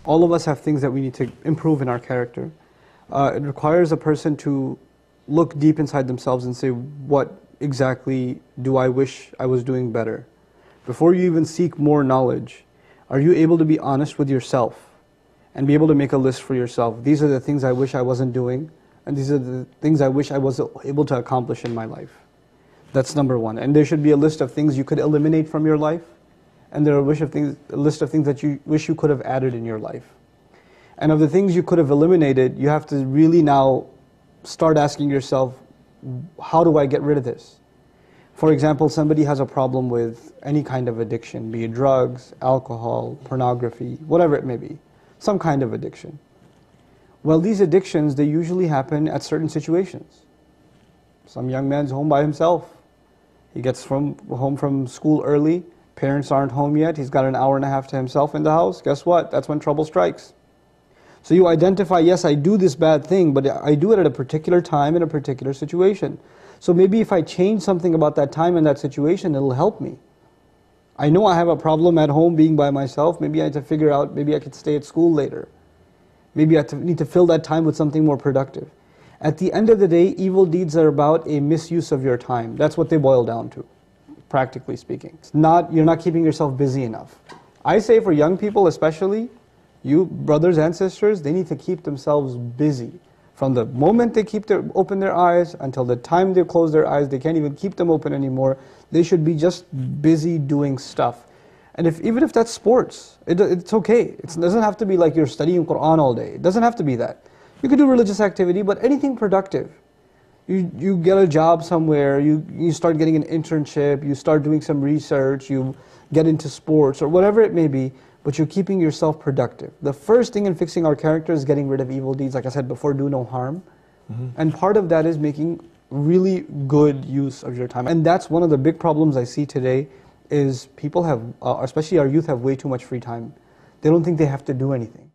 All of us have things that we need to improve in our character. It requires a person to look deep inside themselves and say, what exactly do I wish I was doing better? Before you even seek more knowledge, are you able to be honest with yourself and be able to make a list for yourself? These are the things I wish I wasn't doing, and these are the things I wish I was able to accomplish in my life. That's number one. And there should be a list of things you could eliminate from your life, and there are a list of things that you wish you could have added in your life. And of the things you could have eliminated, you have to really now start asking yourself, how do I get rid of this? For example, somebody has a problem with any kind of addiction, be it drugs, alcohol, pornography, whatever it may be, some kind of addiction. Well, these addictions, they usually happen at certain situations. Some young man's home by himself. He gets home from school early, parents aren't home yet, he's got an hour and a half to himself in the house. Guess what? That's when trouble strikes. So you identify, yes, I do this bad thing, but I do it at a particular time in a particular situation. So maybe if I change something about that time and that situation, it'll help me. I know I have a problem at home being by myself. Maybe I have to figure out, maybe I could stay at school later. Maybe I need to fill that time with something more productive. At the end of the day, evil deeds are about a misuse of your time. That's what they boil down to, practically speaking. You're not keeping yourself busy enough. I say for young people especially, you brothers and sisters, they need to keep themselves busy. From the moment they open their eyes until the time they close their eyes, they can't even keep them open anymore. They should be just busy doing stuff. And even if that's sports, it's okay. It doesn't have to be like you're studying Quran all day. It doesn't have to be that. You could do religious activity, but anything productive. You get a job somewhere, you start getting an internship, you start doing some research, you get into sports or whatever it may be, but you're keeping yourself productive. The first thing in fixing our character is getting rid of evil deeds. Like I said before, do no harm. And part of that is making really good use of your time. And that's one of the big problems I see today is people have, especially our youth, have way too much free time. They don't think they have to do anything.